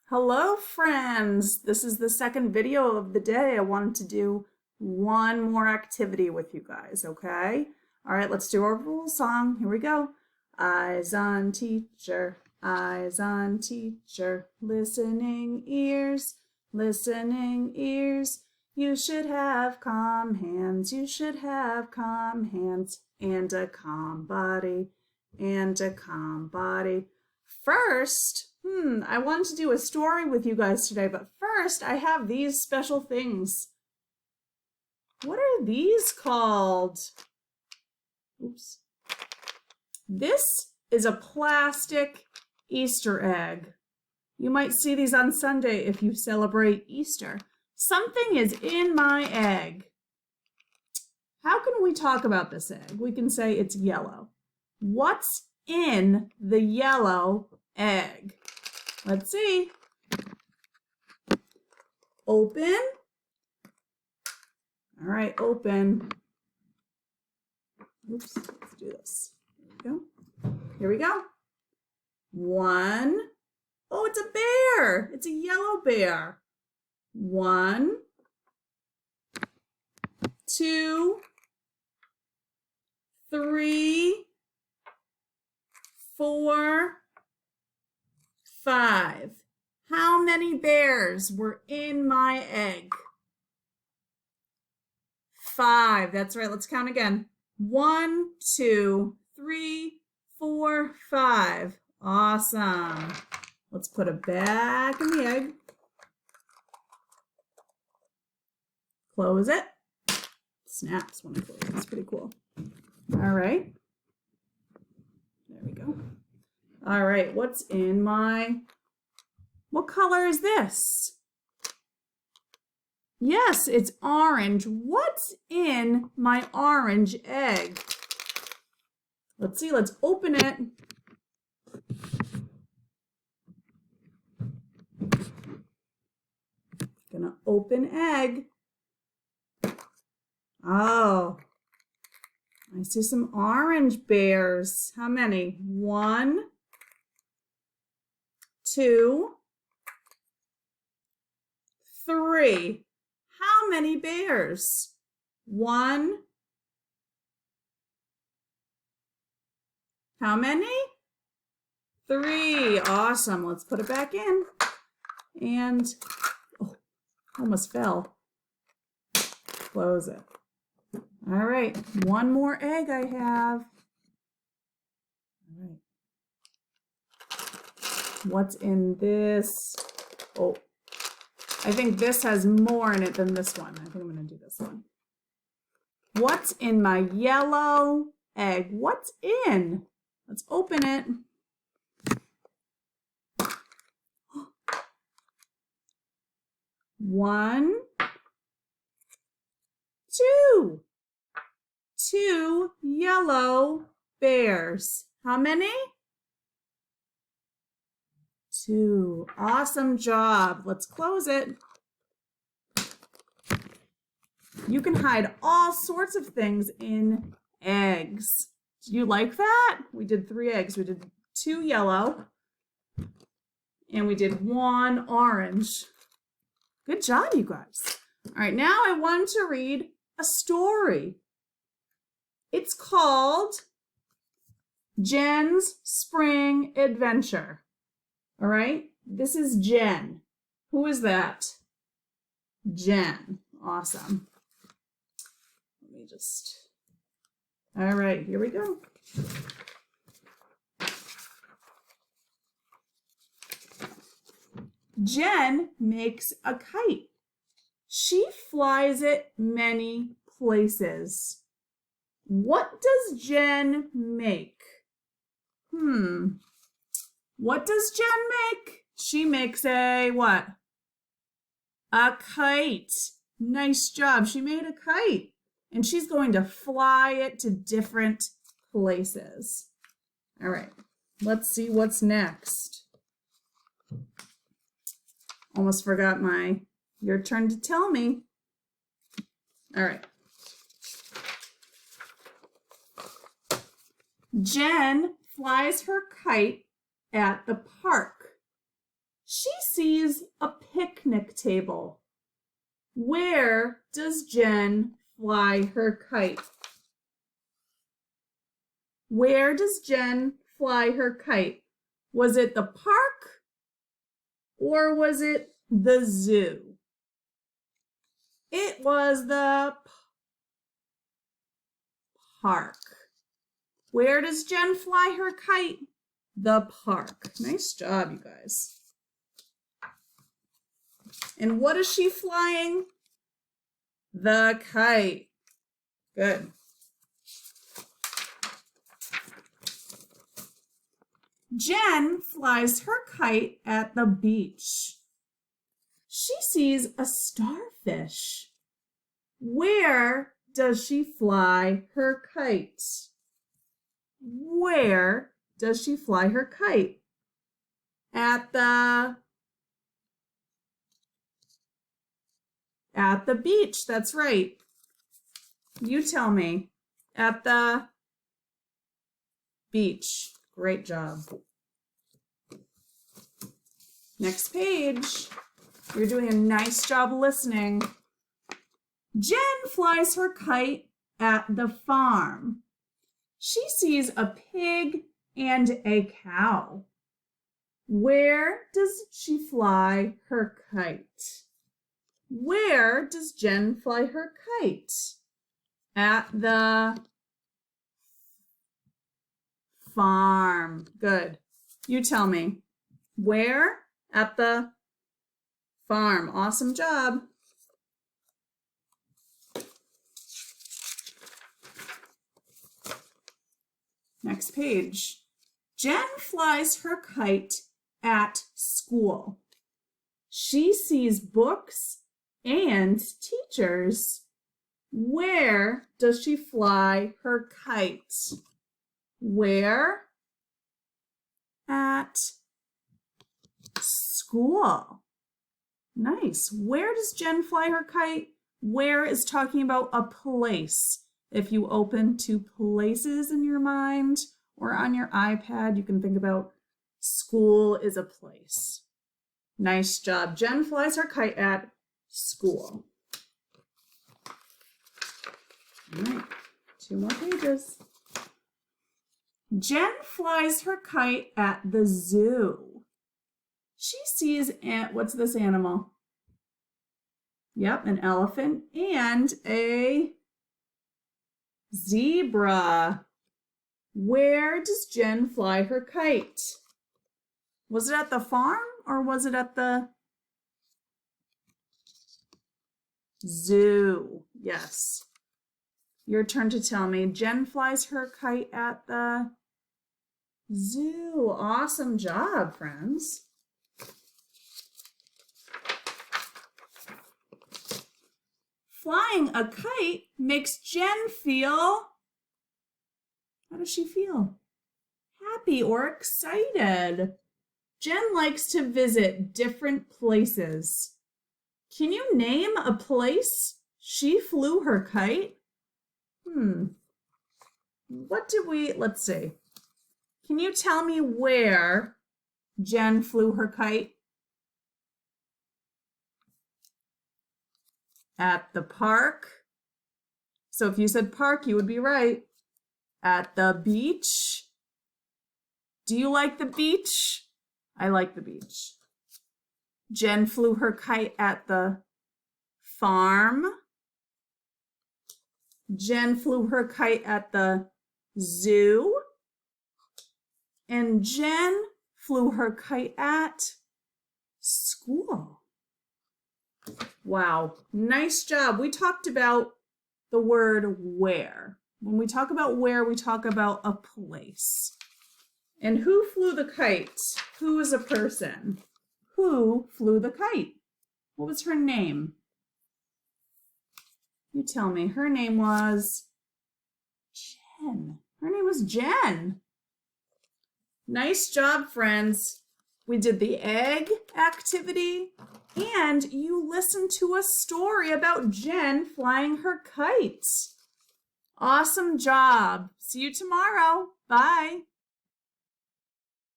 Hello, friends. This is the second video of the day. I wanted to do one more activity with you guys, okay? All right, let's do our rule song. Here we go. Eyes on teacher, eyes on teacher, listening ears, listening ears. You should have calm hands, you should have calm hands, and a calm body, and a calm body. First, I wanted to do a story with you guys today, but first I have these special things. What are these called? Oops. This is a plastic Easter egg. You might see these on Sunday if you celebrate Easter. Something is in my egg. How can we talk about this egg? We can say it's yellow. What's in the yellow egg? Let's see. Open. All right, open. Oops, let's do this. There we go. Here we go. One. Oh, it's a bear. It's a yellow bear. 1, 2, 3, 4, 5. How many bears were in my egg? 5. That's right. Let's count again. 1, 2, 3, 4, 5. Awesome. Let's put it back in the egg. Close it. Snaps when I close it. It's pretty cool. All right. There we go. All right, what's in what color is this? Yes, it's orange. What's in my orange egg? Let's see, let's open it. Gonna open egg. Oh, I see some orange bears. How many? 1, 2, 3. How many bears? 1. How many? 3. Awesome. Let's put it back in. And, oh, almost fell. Close it. All right, one more egg I have. All right. What's in this? Oh, I think this has more in it than this one. I think I'm going to do this one. What's in my yellow egg? What's in? Let's open it. One, 2. 2 yellow bears. How many? 2. Awesome job. Let's close it. You can hide all sorts of things in eggs. Do you like that? We did 3 eggs. We did 2 yellow and we did 1 orange. Good job, you guys. All right, now I want to read a story. It's called Jen's Spring Adventure. All right, this is Jen. Who is that? Jen. Awesome. Let me just, all right, here we go. Jen makes a kite. She flies it many places. What does Jen make? What does Jen make? She makes a what? A kite. Nice job. She made a kite. And she's going to fly it to different places. All right. Let's see what's next. Almost forgot your turn to tell me. All right. Jen flies her kite at the park. She sees a picnic table. Where does Jen fly her kite? Where does Jen fly her kite? Was it the park or was it the zoo? It was the park. Where does Jen fly her kite? The park. Nice job, you guys. And what is she flying? The kite. Good. Jen flies her kite at the beach. She sees a starfish. Where does she fly her kite? Where does she fly her kite? At the beach, that's right. You tell me. At the beach. Great job. Next page. You're doing a nice job listening. Jen flies her kite at the farm. She sees a pig and a cow. Where does she fly her kite? Where does Jen fly her kite? At the farm. Good. You tell me. Where? At the farm. Awesome job. Next page. Jen flies her kite at school. She sees books and teachers. Where does she fly her kite? Where? At school. Nice. Where does Jen fly her kite? Where is talking about a place. If you open to places in your mind or on your iPad, you can think about school is a place. Nice job. Jen flies her kite at school. All right, 2 more pages. Jen flies her kite at the zoo. She sees, what's this animal? Yep, an elephant and a zebra. Where does Jen fly her kite? Was it at the farm or was it at the zoo? Yes. Your turn to tell me. Jen flies her kite at the zoo. Awesome job, friends. Flying a kite makes Jen feel, how does she feel? Happy or excited. Jen likes to visit different places. Can you name a place she flew her kite? Let's see. Can you tell me where Jen flew her kite? At the park. So if you said park, you would be right. At the beach. Do you like the beach? I like the beach. Jen flew her kite at the farm. Jen flew her kite at the zoo. And Jen flew her kite at school. Wow, nice job. We talked about the word where. When we talk about where, we talk about a place. And who flew the kite? Who is a person? Who flew the kite? What was her name? You tell me. Her name was Jen. Her name was Jen. Nice job, friends. We did the egg activity and you listened to a story about Jen flying her kite. Awesome job. See you tomorrow. Bye.